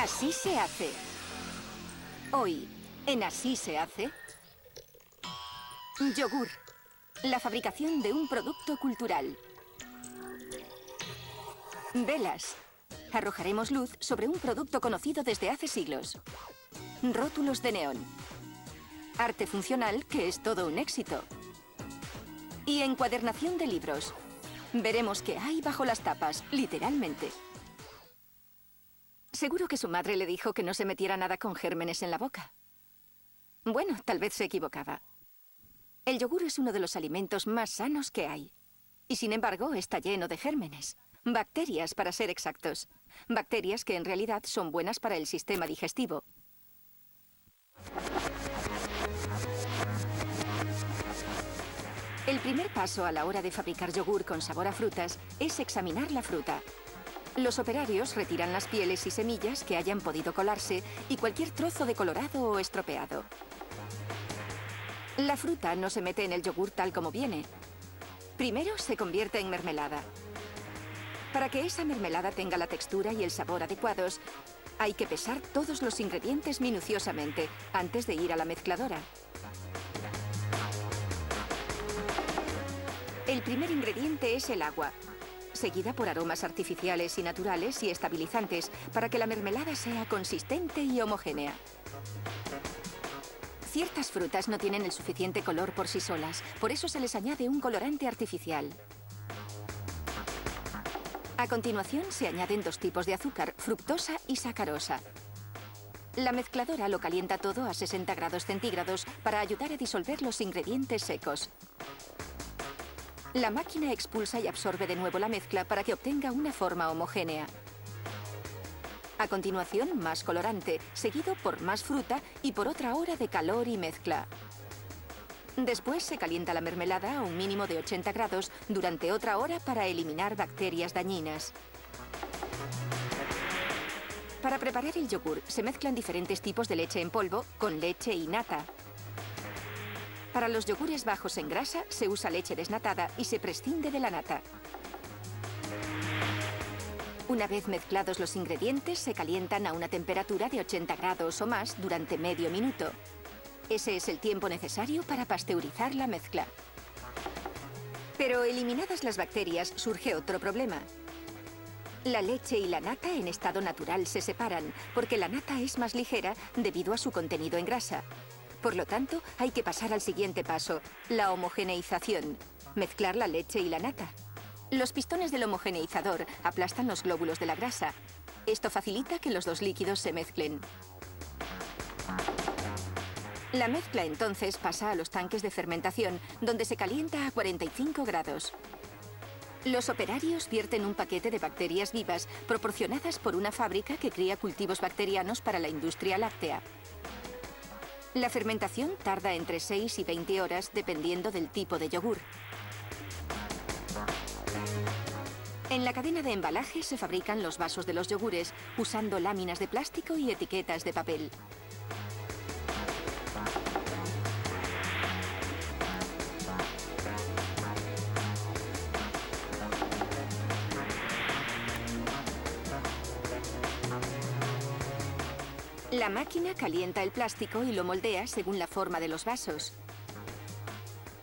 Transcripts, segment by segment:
Así se hace. Hoy, en Así se hace... Yogur. La fabricación de un producto cultural. Velas. Arrojaremos luz sobre un producto conocido desde hace siglos. Rótulos de neón. Arte funcional, que es todo un éxito. Y encuadernación de libros. Veremos qué hay bajo las tapas, literalmente. Seguro que su madre le dijo que no se metiera nada con gérmenes en la boca. Bueno, tal vez se equivocaba. El yogur es uno de los alimentos más sanos que hay. Y sin embargo, está lleno de gérmenes. Bacterias, para ser exactos. Bacterias que en realidad son buenas para el sistema digestivo. El primer paso a la hora de fabricar yogur con sabor a frutas es examinar la fruta. Los operarios retiran las pieles y semillas que hayan podido colarse y cualquier trozo decolorado o estropeado. La fruta no se mete en el yogur tal como viene. Primero se convierte en mermelada. Para que esa mermelada tenga la textura y el sabor adecuados, hay que pesar todos los ingredientes minuciosamente antes de ir a la mezcladora. El primer ingrediente es el agua, seguida por aromas artificiales y naturales y estabilizantes para que la mermelada sea consistente y homogénea. Ciertas frutas no tienen el suficiente color por sí solas, por eso se les añade un colorante artificial. A continuación se añaden dos tipos de azúcar, fructosa y sacarosa. La mezcladora lo calienta todo a 60 grados centígrados para ayudar a disolver los ingredientes secos. La máquina expulsa y absorbe de nuevo la mezcla para que obtenga una forma homogénea. A continuación, más colorante, seguido por más fruta y por otra hora de calor y mezcla. Después se calienta la mermelada a un mínimo de 80 grados durante otra hora para eliminar bacterias dañinas. Para preparar el yogur se mezclan diferentes tipos de leche en polvo con leche y nata. Para los yogures bajos en grasa se usa leche desnatada y se prescinde de la nata. Una vez mezclados los ingredientes, se calientan a una temperatura de 80 grados o más durante medio minuto. Ese es el tiempo necesario para pasteurizar la mezcla. Pero eliminadas las bacterias, surge otro problema. La leche y la nata en estado natural se separan, porque la nata es más ligera debido a su contenido en grasa. Por lo tanto, hay que pasar al siguiente paso, la homogeneización, mezclar la leche y la nata. Los pistones del homogeneizador aplastan los glóbulos de la grasa. Esto facilita que los dos líquidos se mezclen. La mezcla entonces pasa a los tanques de fermentación, donde se calienta a 45 grados. Los operarios vierten un paquete de bacterias vivas proporcionadas por una fábrica que cría cultivos bacterianos para la industria láctea. La fermentación tarda entre 6 y 20 horas dependiendo del tipo de yogur. En la cadena de embalaje se fabrican los vasos de los yogures usando láminas de plástico y etiquetas de papel. La máquina calienta el plástico y lo moldea según la forma de los vasos.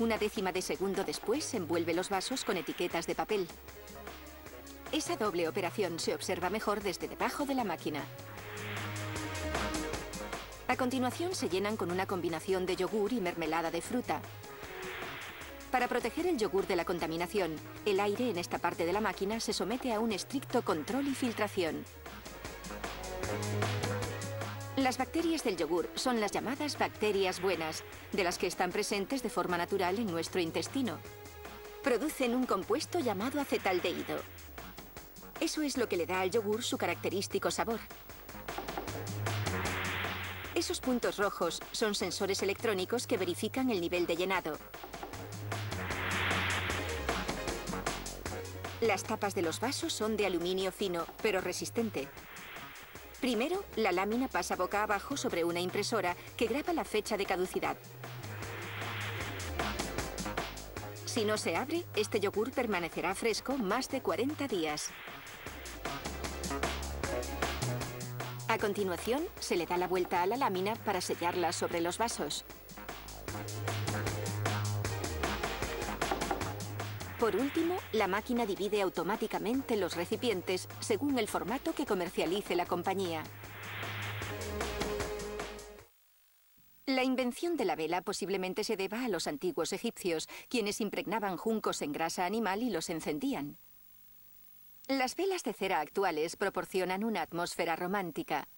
Una décima de segundo después envuelve los vasos con etiquetas de papel. Esa doble operación se observa mejor desde debajo de la máquina. A continuación se llenan con una combinación de yogur y mermelada de fruta. Para proteger el yogur de la contaminación, el aire en esta parte de la máquina se somete a un estricto control y filtración. Las bacterias del yogur son las llamadas bacterias buenas, de las que están presentes de forma natural en nuestro intestino. Producen un compuesto llamado acetaldehído. Eso es lo que le da al yogur su característico sabor. Esos puntos rojos son sensores electrónicos que verifican el nivel de llenado. Las tapas de los vasos son de aluminio fino, pero resistente. Primero, la lámina pasa boca abajo sobre una impresora que graba la fecha de caducidad. Si no se abre, este yogur permanecerá fresco más de 40 días. A continuación, se le da la vuelta a la lámina para sellarla sobre los vasos. Por último, la máquina divide automáticamente los recipientes según el formato que comercialice la compañía. La invención de la vela posiblemente se deba a los antiguos egipcios, quienes impregnaban juncos en grasa animal y los encendían. Las velas de cera actuales proporcionan una atmósfera romántica.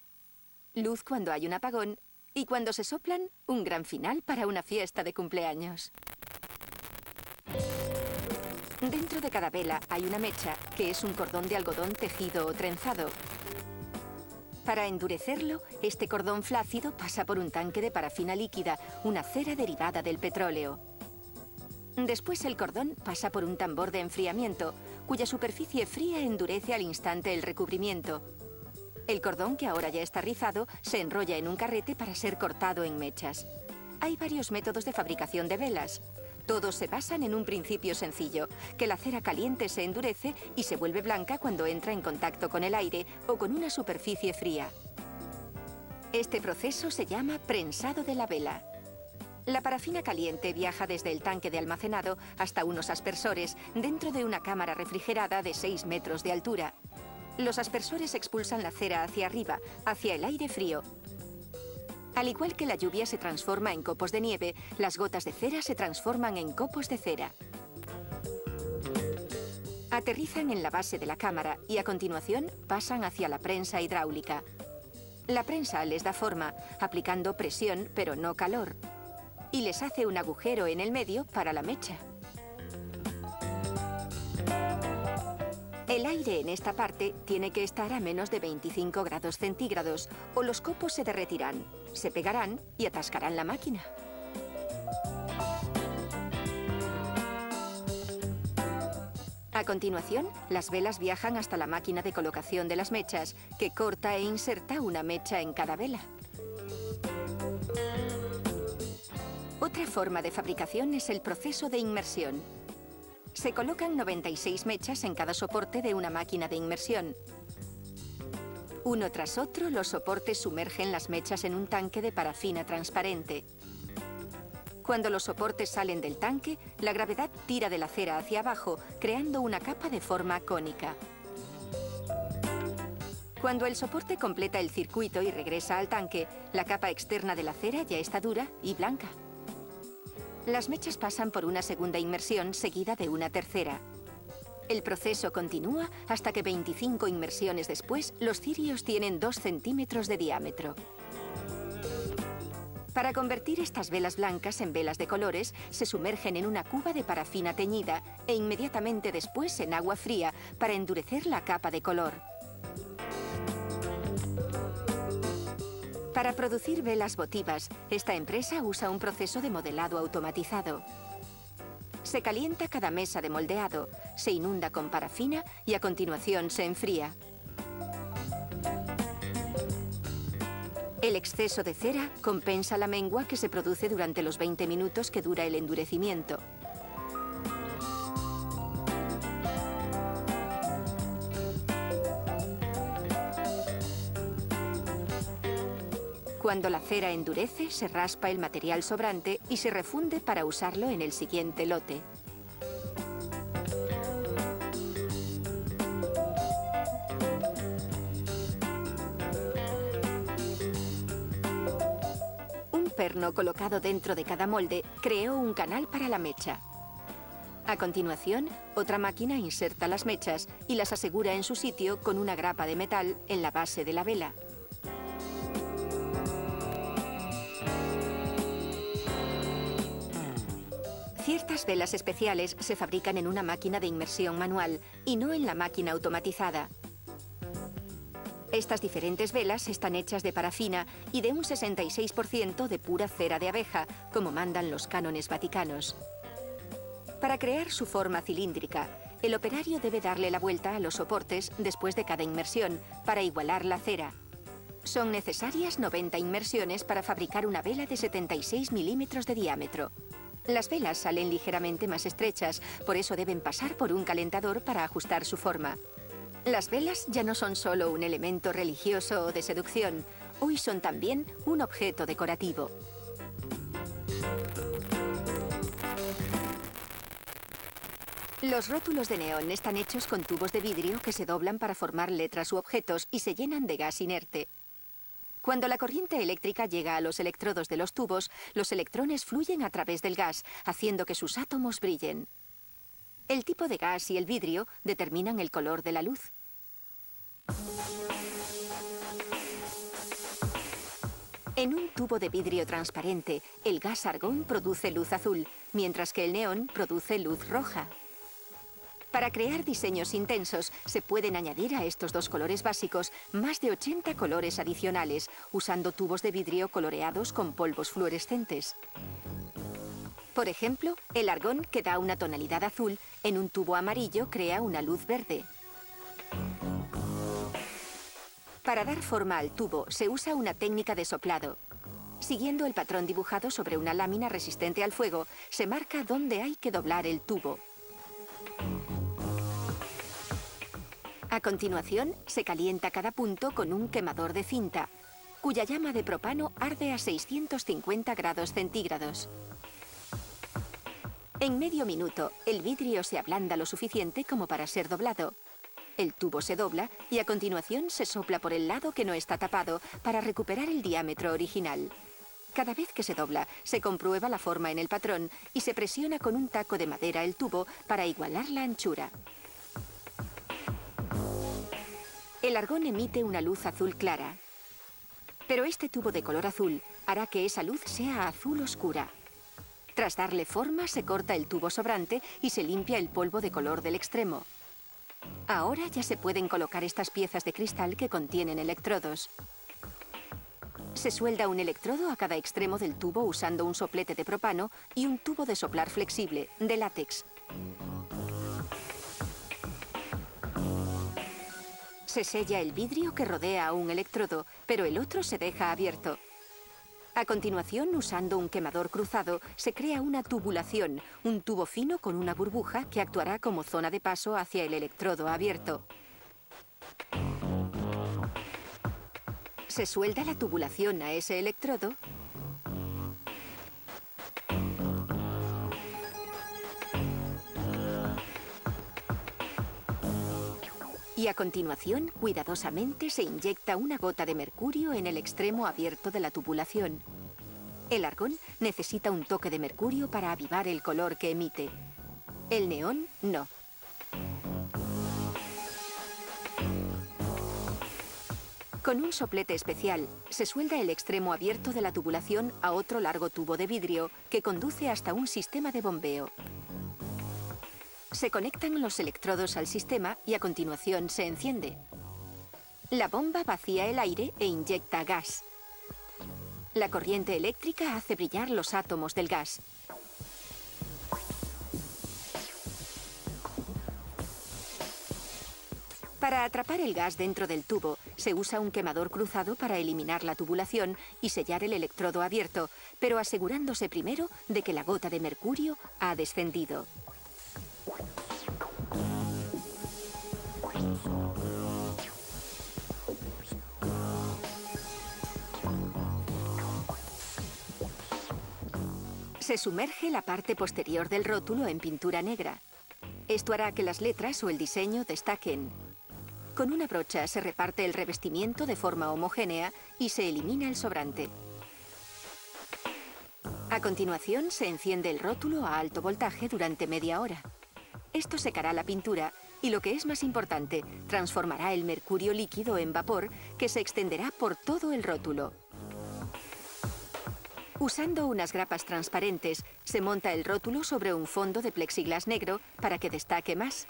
Luz cuando hay un apagón y cuando se soplan, un gran final para una fiesta de cumpleaños. Dentro de cada vela hay una mecha, que es un cordón de algodón tejido o trenzado. Para endurecerlo, este cordón flácido pasa por un tanque de parafina líquida, una cera derivada del petróleo. Después el cordón pasa por un tambor de enfriamiento, cuya superficie fría endurece al instante el recubrimiento. El cordón, que ahora ya está rizado, se enrolla en un carrete para ser cortado en mechas. Hay varios métodos de fabricación de velas. Todos se basan en un principio sencillo, que la cera caliente se endurece y se vuelve blanca cuando entra en contacto con el aire o con una superficie fría. Este proceso se llama prensado de la vela. La parafina caliente viaja desde el tanque de almacenado hasta unos aspersores dentro de una cámara refrigerada de 6 metros de altura. Los aspersores expulsan la cera hacia arriba, hacia el aire frío. Al igual que la lluvia se transforma en copos de nieve, las gotas de cera se transforman en copos de cera. Aterrizan en la base de la cámara y a continuación pasan hacia la prensa hidráulica. La prensa les da forma, aplicando presión pero no calor, y les hace un agujero en el medio para la mecha. El aire en esta parte tiene que estar a menos de 25 grados centígrados o los copos se derretirán, se pegarán y atascarán la máquina. A continuación, las velas viajan hasta la máquina de colocación de las mechas, que corta e inserta una mecha en cada vela. Otra forma de fabricación es el proceso de inmersión. Se colocan 96 mechas en cada soporte de una máquina de inmersión. Uno tras otro, los soportes sumergen las mechas en un tanque de parafina transparente. Cuando los soportes salen del tanque, la gravedad tira de la cera hacia abajo, creando una capa de forma cónica. Cuando el soporte completa el circuito y regresa al tanque, la capa externa de la cera ya está dura y blanca. Las mechas pasan por una segunda inmersión seguida de una tercera. El proceso continúa hasta que 25 inmersiones después, los cirios tienen 2 centímetros de diámetro. Para convertir estas velas blancas en velas de colores, se sumergen en una cuba de parafina teñida e inmediatamente después en agua fría para endurecer la capa de color. Para producir velas votivas, esta empresa usa un proceso de modelado automatizado. Se calienta cada mesa de moldeado, se inunda con parafina y a continuación se enfría. El exceso de cera compensa la mengua que se produce durante los 20 minutos que dura el endurecimiento. Cuando la cera endurece, se raspa el material sobrante y se refunde para usarlo en el siguiente lote. Un perno colocado dentro de cada molde creó un canal para la mecha. A continuación, otra máquina inserta las mechas y las asegura en su sitio con una grapa de metal en la base de la vela. Ciertas velas especiales se fabrican en una máquina de inmersión manual y no en la máquina automatizada. Estas diferentes velas están hechas de parafina y de un 66% de pura cera de abeja, como mandan los cánones vaticanos. Para crear su forma cilíndrica, el operario debe darle la vuelta a los soportes después de cada inmersión para igualar la cera. Son necesarias 90 inmersiones para fabricar una vela de 76 milímetros de diámetro. Las velas salen ligeramente más estrechas, por eso deben pasar por un calentador para ajustar su forma. Las velas ya no son solo un elemento religioso o de seducción, hoy son también un objeto decorativo. Los rótulos de neón están hechos con tubos de vidrio que se doblan para formar letras u objetos y se llenan de gas inerte. Cuando la corriente eléctrica llega a los electrodos de los tubos, los electrones fluyen a través del gas, haciendo que sus átomos brillen. El tipo de gas y el vidrio determinan el color de la luz. En un tubo de vidrio transparente, el gas argón produce luz azul, mientras que el neón produce luz roja. Para crear diseños intensos, se pueden añadir a estos dos colores básicos más de 80 colores adicionales, usando tubos de vidrio coloreados con polvos fluorescentes. Por ejemplo, el argón, que da una tonalidad azul, en un tubo amarillo crea una luz verde. Para dar forma al tubo, se usa una técnica de soplado. Siguiendo el patrón dibujado sobre una lámina resistente al fuego, se marca dónde hay que doblar el tubo. A continuación, se calienta cada punto con un quemador de cinta, cuya llama de propano arde a 650 grados centígrados. En medio minuto, el vidrio se ablanda lo suficiente como para ser doblado. El tubo se dobla y a continuación se sopla por el lado que no está tapado para recuperar el diámetro original. Cada vez que se dobla, se comprueba la forma en el patrón y se presiona con un taco de madera el tubo para igualar la anchura. El argón emite una luz azul clara, pero este tubo de color azul hará que esa luz sea azul oscura. Tras darle forma, se corta el tubo sobrante y se limpia el polvo de color del extremo. Ahora ya se pueden colocar estas piezas de cristal que contienen electrodos. Se suelda un electrodo a cada extremo del tubo usando un soplete de propano y un tubo de soplar flexible, de látex. Se sella el vidrio que rodea a un electrodo, pero el otro se deja abierto. A continuación, usando un quemador cruzado, se crea una tubulación, un tubo fino con una burbuja que actuará como zona de paso hacia el electrodo abierto. Se suelda la tubulación a ese electrodo y a continuación, cuidadosamente, se inyecta una gota de mercurio en el extremo abierto de la tubulación. El argón necesita un toque de mercurio para avivar el color que emite. El neón, no. Con un soplete especial, se suelda el extremo abierto de la tubulación a otro largo tubo de vidrio que conduce hasta un sistema de bombeo. Se conectan los electrodos al sistema y a continuación se enciende. La bomba vacía el aire e inyecta gas. La corriente eléctrica hace brillar los átomos del gas. Para atrapar el gas dentro del tubo, se usa un quemador cruzado para eliminar la tubulación y sellar el electrodo abierto, pero asegurándose primero de que la gota de mercurio ha descendido. Se sumerge la parte posterior del rótulo en pintura negra. Esto hará que las letras o el diseño destaquen. Con una brocha se reparte el revestimiento de forma homogénea y se elimina el sobrante. A continuación, se enciende el rótulo a alto voltaje durante media hora. Esto secará la pintura y, lo que es más importante, transformará el mercurio líquido en vapor que se extenderá por todo el rótulo. Usando unas grapas transparentes, se monta el rótulo sobre un fondo de plexiglas negro para que destaque más.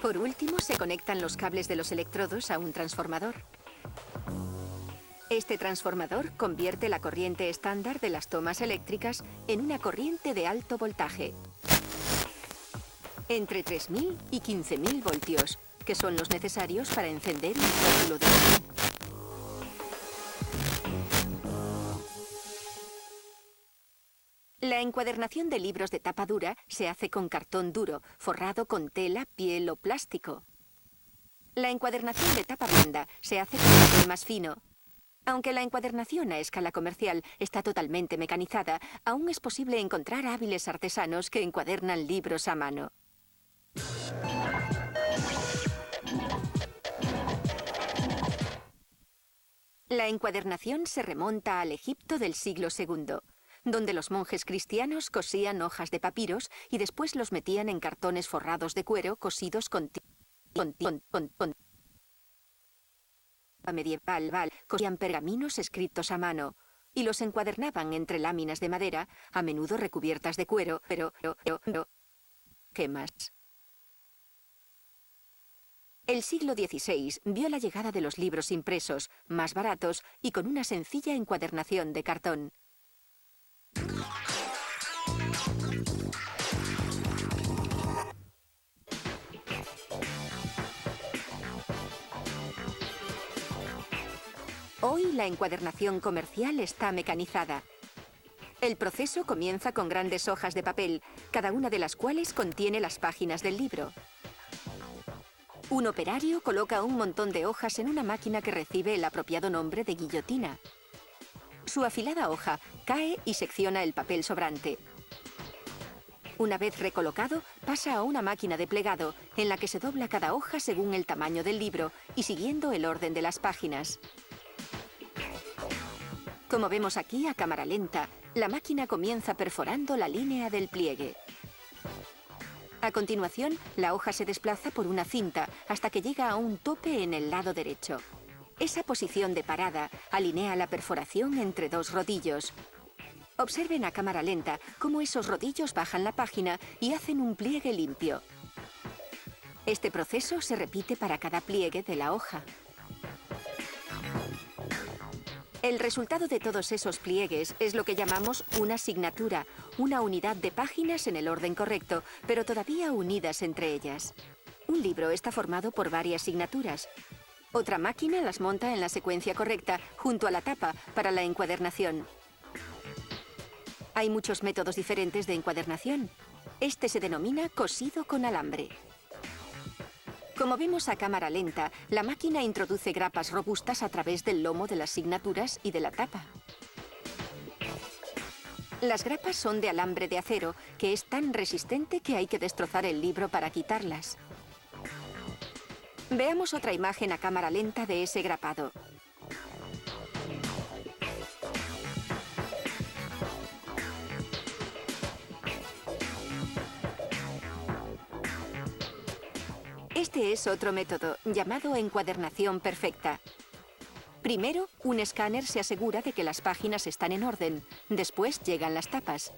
Por último, se conectan los cables de los electrodos a un transformador. Este transformador convierte la corriente estándar de las tomas eléctricas en una corriente de alto voltaje, entre 3.000 y 15.000 voltios, que son los necesarios para encender un rótulo de neón. La encuadernación de libros de tapa dura se hace con cartón duro, forrado con tela, piel o plástico. La encuadernación de tapa blanda se hace con papel más fino. Aunque la encuadernación a escala comercial está totalmente mecanizada, aún es posible encontrar hábiles artesanos que encuadernan libros a mano. La encuadernación se remonta al Egipto del siglo II, donde los monjes cristianos cosían hojas de papiros y después los metían en cartones forrados de cuero cosidos con medieval, cosían pergaminos escritos a mano y los encuadernaban entre láminas de madera, a menudo recubiertas de cuero, pero ¿qué más? El siglo XVI vio la llegada de los libros impresos, más baratos y con una sencilla encuadernación de cartón. Hoy la encuadernación comercial está mecanizada. El proceso comienza con grandes hojas de papel, cada una de las cuales contiene las páginas del libro. Un operario coloca un montón de hojas en una máquina que recibe el apropiado nombre de guillotina. Su afilada hoja cae y secciona el papel sobrante. Una vez recolocado, pasa a una máquina de plegado, en la que se dobla cada hoja según el tamaño del libro y siguiendo el orden de las páginas. Como vemos aquí a cámara lenta, la máquina comienza perforando la línea del pliegue. A continuación, la hoja se desplaza por una cinta hasta que llega a un tope en el lado derecho. Esa posición de parada alinea la perforación entre dos rodillos. Observen a cámara lenta cómo esos rodillos bajan la página y hacen un pliegue limpio. Este proceso se repite para cada pliegue de la hoja. El resultado de todos esos pliegues es lo que llamamos una signatura, una unidad de páginas en el orden correcto, pero todavía unidas entre ellas. Un libro está formado por varias signaturas. Otra máquina las monta en la secuencia correcta, junto a la tapa, para la encuadernación. Hay muchos métodos diferentes de encuadernación. Este se denomina cosido con alambre. Como vemos a cámara lenta, la máquina introduce grapas robustas a través del lomo de las signaturas y de la tapa. Las grapas son de alambre de acero, que es tan resistente que hay que destrozar el libro para quitarlas. Veamos otra imagen a cámara lenta de ese grapado. Este es otro método, llamado encuadernación perfecta. Primero, un escáner se asegura de que las páginas están en orden. Después llegan las tapas.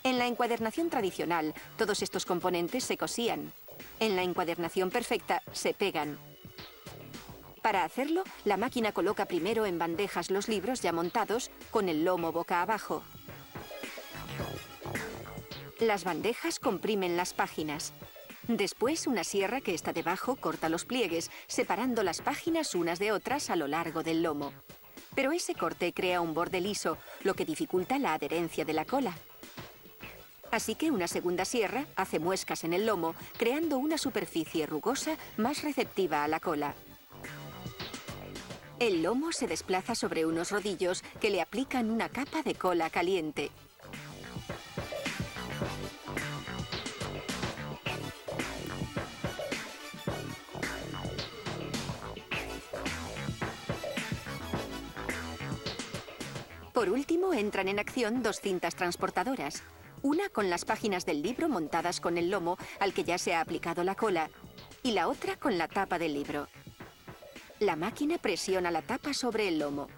En la encuadernación tradicional, todos estos componentes se cosían. En la encuadernación perfecta, se pegan. Para hacerlo, la máquina coloca primero en bandejas los libros ya montados, con el lomo boca abajo. Las bandejas comprimen las páginas. Después, una sierra que está debajo corta los pliegues, separando las páginas unas de otras a lo largo del lomo. Pero ese corte crea un borde liso, lo que dificulta la adherencia de la cola. Así que una segunda sierra hace muescas en el lomo, creando una superficie rugosa más receptiva a la cola. El lomo se desplaza sobre unos rodillos que le aplican una capa de cola caliente. Por último, entran en acción dos cintas transportadoras. Una con las páginas del libro montadas con el lomo al que ya se ha aplicado la cola, y la otra con la tapa del libro. La máquina presiona la tapa sobre el lomo.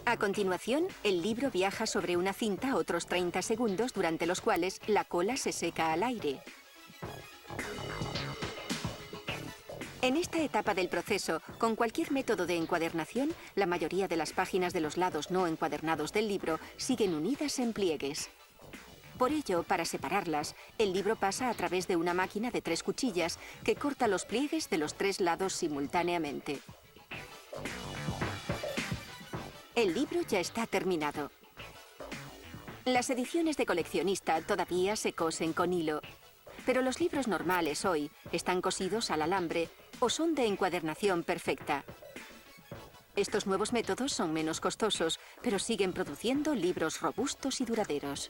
A continuación, el libro viaja sobre una cinta otros 30 segundos, durante los cuales la cola se seca al aire. En esta etapa del proceso, con cualquier método de encuadernación, la mayoría de las páginas de los lados no encuadernados del libro siguen unidas en pliegues. Por ello, para separarlas, el libro pasa a través de una máquina de 3 cuchillas que corta los pliegues de los 3 lados simultáneamente. El libro ya está terminado. Las ediciones de coleccionista todavía se cosen con hilo, pero los libros normales hoy están cosidos al alambre o son de encuadernación perfecta. Estos nuevos métodos son menos costosos, pero siguen produciendo libros robustos y duraderos.